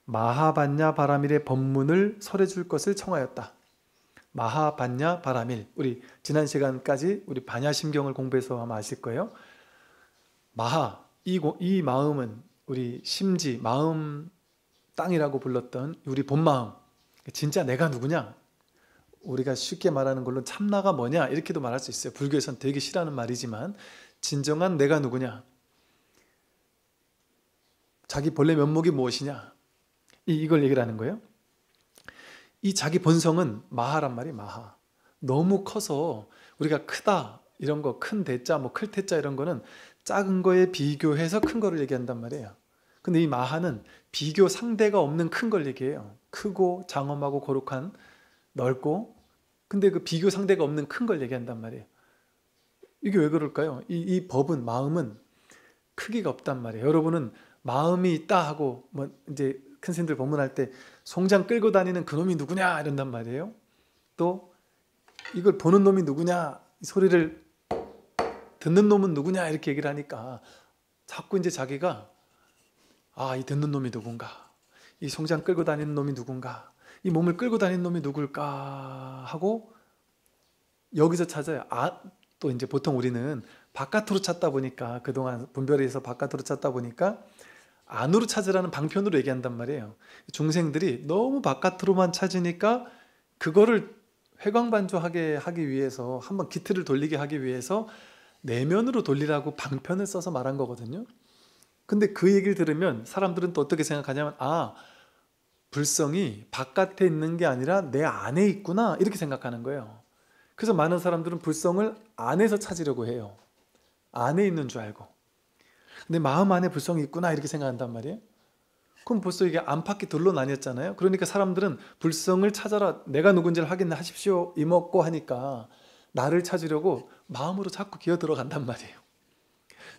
마하반야 바라밀의 법문을 설해 줄 것을 청하였다. 마하반야 바라밀, 우리 지난 시간까지 우리 반야심경을 공부해서 아마 아실 거예요. 마하, 이 마음은 우리 심지, 마음 땅이라고 불렀던 우리 본마음, 진짜 내가 누구냐? 우리가 쉽게 말하는 걸로 참나가 뭐냐? 이렇게도 말할 수 있어요. 불교에서는 되게 싫어하는 말이지만 진정한 내가 누구냐? 자기 본래 면목이 무엇이냐? 이걸 얘기를 하는 거예요. 이 자기 본성은 마하란 말이 마하. 너무 커서 우리가 크다 이런 거 큰 대자, 뭐 클 태자 이런 거는 작은 거에 비교해서 큰 거를 얘기한단 말이에요. 근데 이 마하는 비교 상대가 없는 큰 걸 얘기해요. 크고 장엄하고 거룩한, 넓고, 근데 그 비교 상대가 없는 큰 걸 얘기한단 말이에요. 이게 왜 그럴까요? 이 법은, 마음은 크기가 없단 말이에요. 여러분은 마음이 있다 하고 뭐 이제 큰 스님들 법문할 때 송장 끌고 다니는 그놈이 누구냐 이런단 말이에요. 또 이걸 보는 놈이 누구냐, 이 소리를 듣는 놈은 누구냐 이렇게 얘기를 하니까 자꾸 이제 자기가 이 듣는 놈이 누군가, 이 송장 끌고 다니는 놈이 누군가, 이 몸을 끌고 다니는 놈이 누굴까 하고 여기서 찾아요. 또 이제 보통 우리는 바깥으로 찾다 보니까, 그동안 분별에서 바깥으로 찾다 보니까 안으로 찾으라는 방편으로 얘기한단 말이에요. 중생들이 너무 바깥으로만 찾으니까 그거를 회광반조하게 하기 위해서, 한번 기틀을 돌리게 하기 위해서 내면으로 돌리라고 방편을 써서 말한 거거든요. 근데 그 얘기를 들으면 사람들은 또 어떻게 생각하냐면 불성이 바깥에 있는 게 아니라 내 안에 있구나 이렇게 생각하는 거예요. 그래서 많은 사람들은 불성을 안에서 찾으려고 해요. 안에 있는 줄 알고. 근데 마음 안에 불성이 있구나 이렇게 생각한단 말이에요. 그럼 벌써 이게 안팎이 둘로 나뉘었잖아요. 그러니까 사람들은 불성을 찾아라, 내가 누군지를 확인하십시오 이먹고 하니까 나를 찾으려고 마음으로 자꾸 기어 들어간단 말이에요.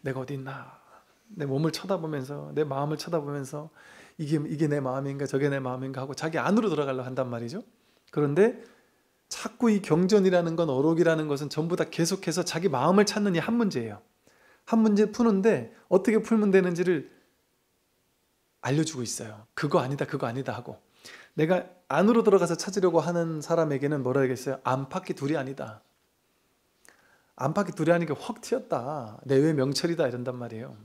내가 어디 있나, 내 몸을 쳐다보면서, 내 마음을 쳐다보면서 이게 내 마음인가 저게 내 마음인가 하고 자기 안으로 들어가려고 한단 말이죠. 그런데 자꾸 이 경전이라는 건, 어록이라는 것은 전부 다 계속해서 자기 마음을 찾는 이 한 문제예요. 한 문제 푸는데 어떻게 풀면 되는지를 알려주고 있어요. 그거 아니다 그거 아니다 하고. 내가 안으로 들어가서 찾으려고 하는 사람에게는 뭐라 하겠어요? 안팎이 둘이 아니다. 안팎이 둘이 아니니까 확 튀었다, 내외 명철이다 이런단 말이에요.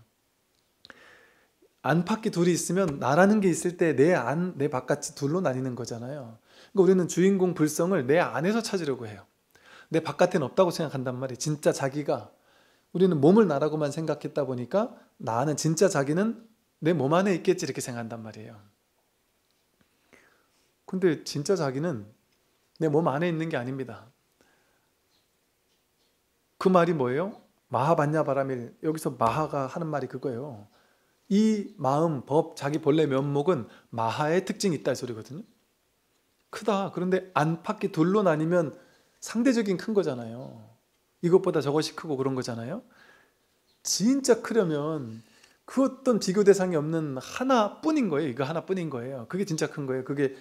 안팎이 둘이 있으면 나라는 게 있을 때 내 안, 내 바깥이 둘로 나뉘는 거잖아요. 그러니까 우리는 주인공 불성을 내 안에서 찾으려고 해요. 내 바깥에는 없다고 생각한단 말이에요. 진짜 자기가, 우리는 몸을 나라고만 생각했다 보니까 나는, 진짜 자기는 내 몸 안에 있겠지 이렇게 생각한단 말이에요. 근데 진짜 자기는 내 몸 안에 있는 게 아닙니다. 그 말이 뭐예요? 마하반야바라밀, 여기서 마하가 하는 말이 그거예요. 이 마음, 법, 자기 본래 면목은 마하의 특징이 있다 이 소리거든요. 크다. 그런데 안팎이 둘로 나뉘면 상대적인 큰 거잖아요. 이것보다 저것이 크고 그런 거잖아요. 진짜 크려면 그 어떤 비교 대상이 없는 하나뿐인 거예요. 이거 하나뿐인 거예요. 그게 진짜 큰 거예요. 그게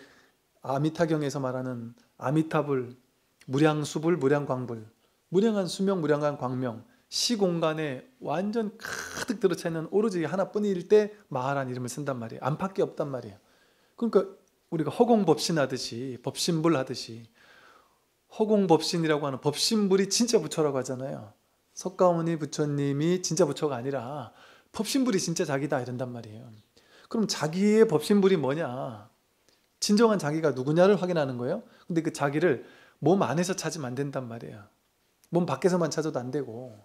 아미타경에서 말하는 아미타불, 무량수불, 무량광불, 무량한 수명, 무량한 광명, 시공간에 완전 가득 들어차 있는 오로지 하나뿐일 때 마하라는 이름을 쓴단 말이에요. 안팎이 없단 말이에요. 그러니까 우리가 허공법신하듯이, 법신불하듯이, 허공법신이라고 하는 법신불이 진짜 부처라고 하잖아요. 석가모니 부처님이 진짜 부처가 아니라 법신불이 진짜 자기다 이런단 말이에요. 그럼 자기의 법신불이 뭐냐, 진정한 자기가 누구냐를 확인하는 거예요. 근데 그 자기를 몸 안에서 찾으면 안 된단 말이에요. 몸 밖에서만 찾아도 안 되고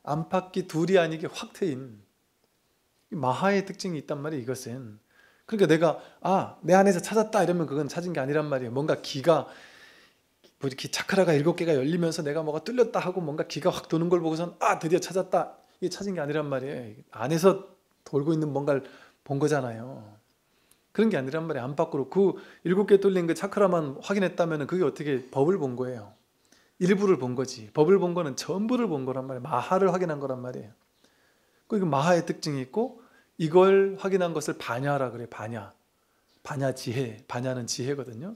안팎이 둘이 아니게 확 트인 마하의 특징이 있단 말이에요. 이것은. 그러니까 내가 내 안에서 찾았다 이러면 그건 찾은 게 아니란 말이에요. 뭔가 기가 뭐 이렇게 차크라가 7개가 열리면서 내가 뭐가 뚫렸다 하고 뭔가 기가 확 도는 걸 보고선 드디어 찾았다, 이게 찾은 게 아니란 말이에요. 안에서 돌고 있는 뭔가를 본 거잖아요. 그런 게 아니란 말이에요. 안팎으로 그 7개 뚫린 그 차크라만 확인했다면 그게 어떻게 법을 본 거예요. 일부를 본 거지. 법을 본 거는 전부를 본 거란 말이에요. 마하를 확인한 거란 말이에요. 그리고 마하의 특징이 있고, 이걸 확인한 것을 반야라 그래요. 반야지혜. 반야는 지혜거든요.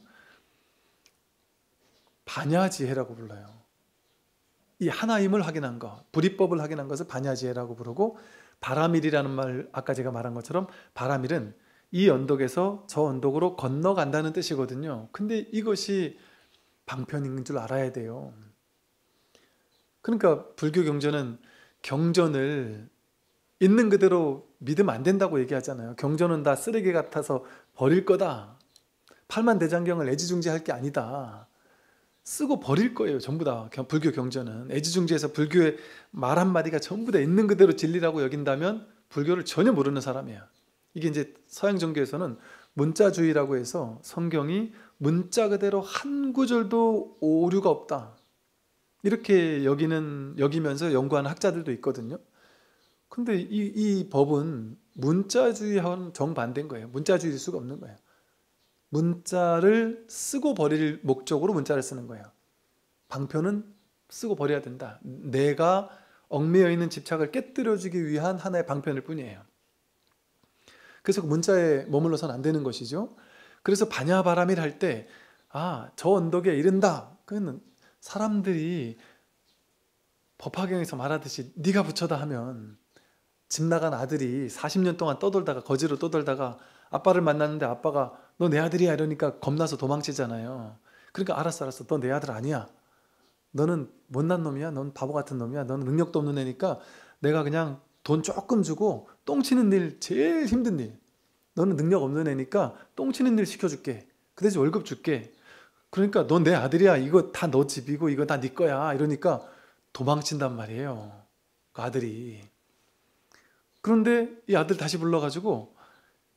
반야지혜라고 불러요. 이 하나임을 확인한 것, 불이법을 확인한 것을 반야지혜라고 부르고, 바라밀이라는 말, 아까 제가 말한 것처럼 바라밀은 이 언덕에서 저 언덕으로 건너간다는 뜻이거든요. 근데 이것이 방편인 줄 알아야 돼요. 그러니까 불교 경전은 경전을 있는 그대로 믿으면 안 된다고 얘기하잖아요. 경전은 다 쓰레기 같아서 버릴 거다. 팔만대장경을 애지중지할 게 아니다. 쓰고 버릴 거예요. 전부 다. 불교 경전은 애지중지해서 불교의 말 한마디가 전부 다 있는 그대로 진리라고 여긴다면 불교를 전혀 모르는 사람이야. 이게 이제 서양 종교에서는 문자주의라고 해서 성경이 문자 그대로 한 구절도 오류가 없다, 이렇게 여기면서 연구하는 학자들도 있거든요. 근데 이 법은 문자주의와는 정반대인 거예요. 문자주의일 수가 없는 거예요. 문자를 쓰고 버릴 목적으로 문자를 쓰는 거예요. 방편은 쓰고 버려야 된다. 내가 얽매여 있는 집착을 깨뜨려주기 위한 하나의 방편일 뿐이에요. 그래서 문자에 머물러서는 안 되는 것이죠. 그래서 반야바람일 할 때 저 언덕에 이른다. 그건 사람들이 법화경에서 말하듯이 네가 부처다 하면 집 나간 아들이 40년 동안 떠돌다가 거지로 떠돌다가 아빠를 만났는데 아빠가 너 내 아들이야 이러니까 겁나서 도망치잖아요. 그러니까 알았어 너 내 아들 아니야. 너는 못난 놈이야. 넌 바보 같은 놈이야. 너는 능력도 없는 애니까 내가 그냥 돈 조금 주고 똥치는 일, 제일 힘든 일. 너는 능력 없는 애니까 똥치는 일 시켜줄게. 그 대신 월급 줄게. 그러니까 넌 내 아들이야. 이거 다 너 집이고 이거 다 네 거야. 이러니까 도망친단 말이에요. 그 아들이. 그런데 이 아들 다시 불러가지고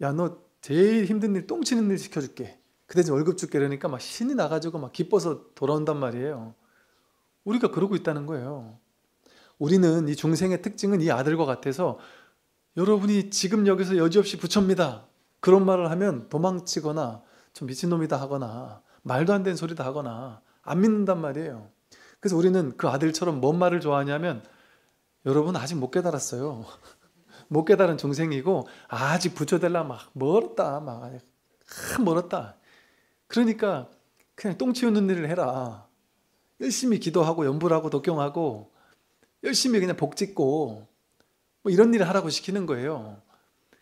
야, 너 제일 힘든 일 똥치는 일 시켜줄게. 그 대신 월급 줄게. 이러니까 막 신이 나가지고 막 기뻐서 돌아온단 말이에요. 우리가 그러고 있다는 거예요. 우리는 이 중생의 특징은 이 아들과 같아서 여러분이 지금 여기서 여지없이 부처입니다. 그런 말을 하면 도망치거나 좀 미친놈이다 하거나 말도 안 되는 소리다 하거나 안 믿는단 말이에요. 그래서 우리는 그 아들처럼 뭔 말을 좋아하냐면 여러분 아직 못 깨달았어요. 못 깨달은 중생이고 아직 부처 되려 막 멀었다. 막 멀었다. 그러니까 그냥 똥 치우는 일을 해라. 열심히 기도하고 연불하고 독경하고 열심히 그냥 복 짓고 뭐 이런 일을 하라고 시키는 거예요.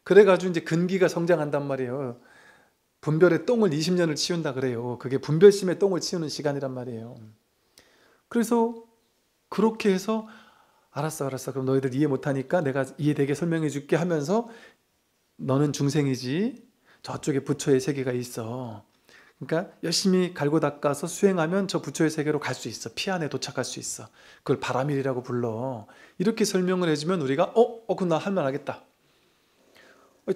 그래가지고 이제 근기가 성장한단 말이에요. 분별의 똥을 20년을 치운다 그래요. 그게 분별심의 똥을 치우는 시간이란 말이에요. 그래서 그렇게 해서 알았어 그럼 너희들 이해 못하니까 내가 이해되게 설명해 줄게 하면서 너는 중생이지 저쪽에 부처의 세계가 있어. 그러니까 열심히 갈고 닦아서 수행하면 저 부처의 세계로 갈 수 있어. 피 안에 도착할 수 있어. 그걸 바라밀이라고 불러. 이렇게 설명을 해주면 우리가 그럼 나 할만 하겠다.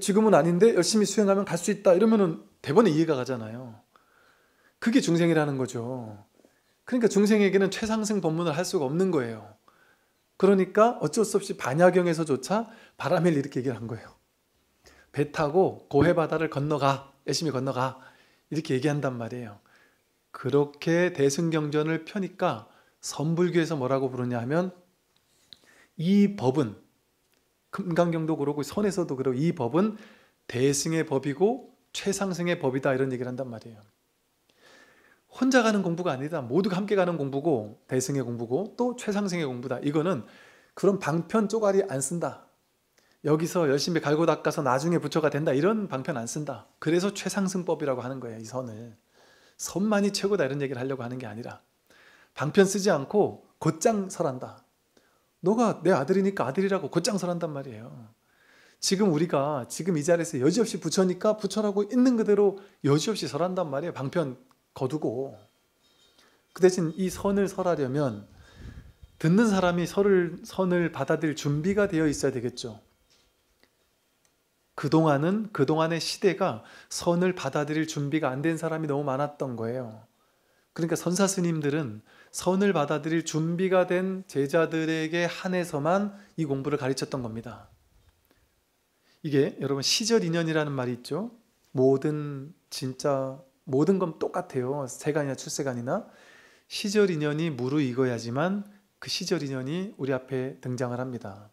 지금은 아닌데 열심히 수행하면 갈 수 있다. 이러면은 대번에 이해가 가잖아요. 그게 중생이라는 거죠. 그러니까 중생에게는 최상승 법문을 할 수가 없는 거예요. 그러니까 어쩔 수 없이 반야경에서조차 바라밀 이렇게 얘기를 한 거예요. 배 타고 고해바다를 건너가. 열심히 건너가. 이렇게 얘기한단 말이에요. 그렇게 대승경전을 펴니까 선불교에서 뭐라고 부르냐 하면 이 법은 금강경도 그러고 선에서도 그러고 이 법은 대승의 법이고 최상승의 법이다 이런 얘기를 한단 말이에요. 혼자 가는 공부가 아니다. 모두가 함께 가는 공부고 대승의 공부고 또 최상승의 공부다. 이거는 그런 방편 쪼가리 안 쓴다. 여기서 열심히 갈고 닦아서 나중에 부처가 된다. 이런 방편 안 쓴다. 그래서 최상승법이라고 하는 거예요. 이 선을. 선만이 최고다 이런 얘기를 하려고 하는 게 아니라 방편 쓰지 않고 곧장 설한다. 너가 내 아들이니까 아들이라고 곧장 설한단 말이에요. 지금 우리가 지금 이 자리에서 여지없이 부처니까 부처라고 있는 그대로 여지없이 설한단 말이에요. 방편 거두고. 그 대신 이 선을 설하려면 듣는 사람이 선을 받아들일 준비가 되어 있어야 되겠죠. 그동안의 시대가 선을 받아들일 준비가 안 된 사람이 너무 많았던 거예요. 그러니까 선사 스님들은 선을 받아들일 준비가 된 제자들에게 한해서만 이 공부를 가르쳤던 겁니다. 이게 여러분 시절 인연이라는 말이 있죠. 모든 건 똑같아요. 세간이나 출세간이나 시절 인연이 무르익어야지만 그 시절 인연이 우리 앞에 등장을 합니다.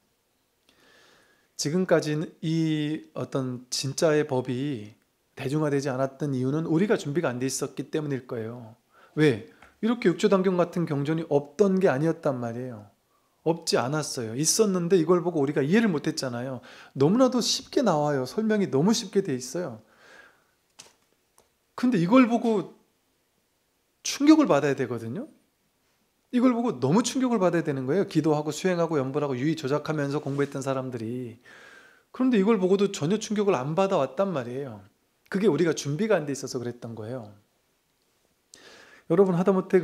지금까지는 이 어떤 진짜의 법이 대중화되지 않았던 이유는 우리가 준비가 안 돼 있었기 때문일 거예요. 왜? 이렇게 육조단경 같은 경전이 없던 게 아니었단 말이에요. 없지 않았어요. 있었는데 이걸 보고 우리가 이해를 못했잖아요. 너무나도 쉽게 나와요. 설명이 너무 쉽게 돼 있어요. 근데 이걸 보고 충격을 받아야 되거든요. 이걸 보고 너무 충격을 받아야 되는 거예요. 기도하고 수행하고 연불하고 유의 조작하면서 공부했던 사람들이. 그런데 이걸 보고도 전혀 충격을 안 받아왔단 말이에요. 그게 우리가 준비가 안 돼 있어서 그랬던 거예요. 여러분 하다못해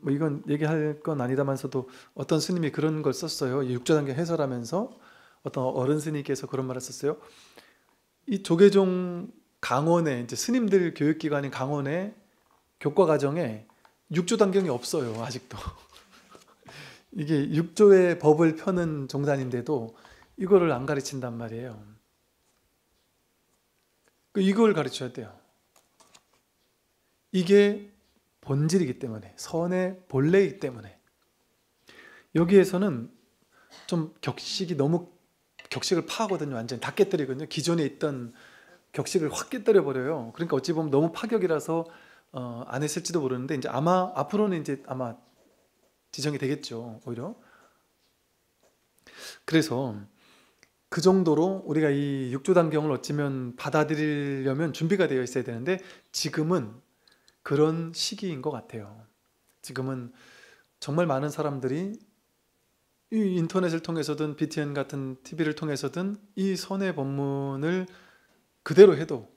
뭐 이건 얘기할 건 아니다만서도 어떤 스님이 그런 걸 썼어요. 육조단경 해설하면서 어떤 어른 스님께서 그런 말을 썼어요. 이 조계종 강원에 이제 스님들 교육기관인 강원에 교과과정에 육조단경이 없어요. 아직도. 이게 육조의 법을 펴는 종단인데도 이거를 안 가르친단 말이에요. 이걸 가르쳐야 돼요. 이게 본질이기 때문에, 선의 본래이기 때문에. 여기에서는 좀 격식을 파하거든요. 완전히 다 깨뜨리거든요. 기존에 있던 격식을 확 깨뜨려 버려요. 그러니까 어찌 보면 너무 파격이라서 안 했을지도 모르는데, 이제 아마 앞으로는 이제 아마 지정이 되겠죠. 오히려. 그래서 그 정도로 우리가 이 육조단경을 어찌면 받아들이려면 준비가 되어 있어야 되는데, 지금은 그런 시기인 것 같아요. 지금은 정말 많은 사람들이 이 인터넷을 통해서든 BTN 같은 TV를 통해서든 이 선의 법문을 그대로 해도,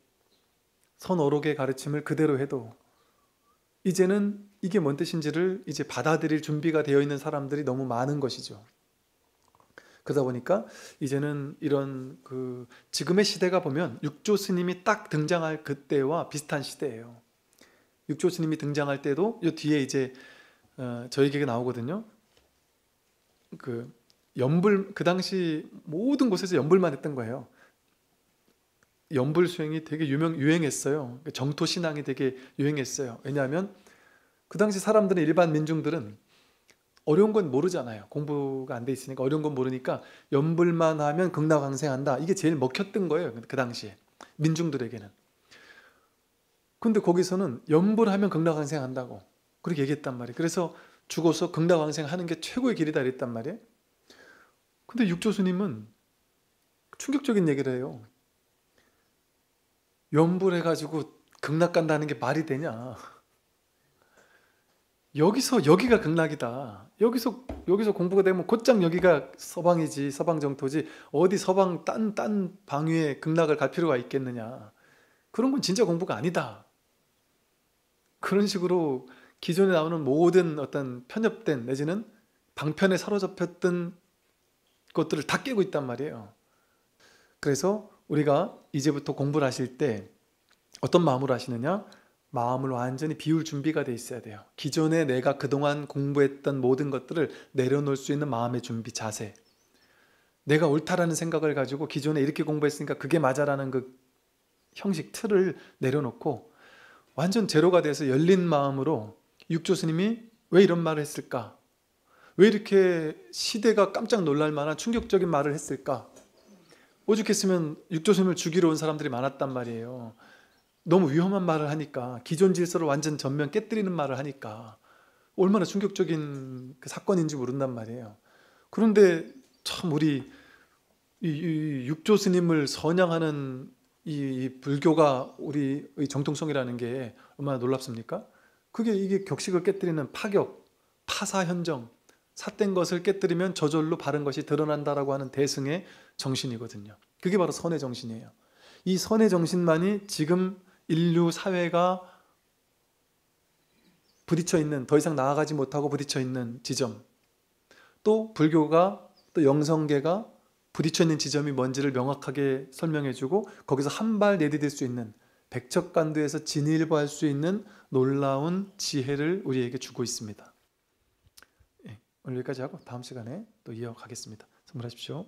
선어록의 가르침을 그대로 해도 이제는 이게 뭔 뜻인지를 이제 받아들일 준비가 되어 있는 사람들이 너무 많은 것이죠. 그러다 보니까 이제는 이런 지금의 시대가 보면 육조 스님이 딱 등장할 그때와 비슷한 시대예요. 육조 스님이 등장할 때도 이 뒤에 이제 저에게 나오거든요. 그 당시 모든 곳에서 연불만 했던 거예요. 연불 수행이 되게 유행했어요. 정토 신앙이 되게 유행했어요. 왜냐하면 그 당시 사람들은, 일반 민중들은 어려운 건 모르잖아요. 공부가 안 돼 있으니까 어려운 건 모르니까 연불만 하면 극락왕생한다. 이게 제일 먹혔던 거예요. 그 당시에 민중들에게는. 근데 거기서는 연불하면 극락왕생한다고 그렇게 얘기했단 말이에요. 그래서 죽어서 극락왕생하는 게 최고의 길이다 이랬단 말이에요. 근데 육조스님은 충격적인 얘기를 해요. 연불해가지고 극락 간다는 게 말이 되냐. 여기가 극락이다. 여기서 공부가 되면 곧장 여기가 서방이지, 서방 정토지, 어디 서방 딴 방위에 극락을 갈 필요가 있겠느냐. 그런 건 진짜 공부가 아니다. 그런 식으로 기존에 나오는 모든 어떤 편협된 내지는 방편에 사로잡혔던 것들을 다 깨고 있단 말이에요. 그래서 우리가 이제부터 공부를 하실 때 어떤 마음으로 하시느냐? 마음을 완전히 비울 준비가 돼 있어야 돼요. 기존에 내가 그동안 공부했던 모든 것들을 내려놓을 수 있는 마음의 준비, 자세. 내가 옳다라는 생각을 가지고 기존에 이렇게 공부했으니까 그게 맞아라는 그 형식, 틀을 내려놓고 완전 제로가 돼서 열린 마음으로 육조 스님이 왜 이런 말을 했을까? 왜 이렇게 시대가 깜짝 놀랄 만한 충격적인 말을 했을까? 오죽했으면 육조 스님을 죽이러 온 사람들이 많았단 말이에요. 너무 위험한 말을 하니까, 기존 질서를 완전 전면 깨뜨리는 말을 하니까 얼마나 충격적인 그 사건인지 모른단 말이에요. 그런데 참 우리 이 육조 스님을 선양하는 이 불교가 우리의 정통성이라는 게 얼마나 놀랍습니까? 이게 격식을 깨뜨리는 파격, 파사현정, 삿된 것을 깨뜨리면 저절로 바른 것이 드러난다라고 하는 대승의 정신이거든요. 그게 바로 선의 정신이에요. 이 선의 정신만이 지금 인류 사회가 부딪혀 있는, 더 이상 나아가지 못하고 부딪혀 있는 지점, 또 불교가, 또 영성계가 부딪혀 있는 지점이 뭔지를 명확하게 설명해주고 거기서 한 발 내디딜 수 있는, 백척간두에서 진일보할 수 있는 놀라운 지혜를 우리에게 주고 있습니다. 오늘 여기까지 하고 다음 시간에 또 이어가겠습니다. 선물하십시오.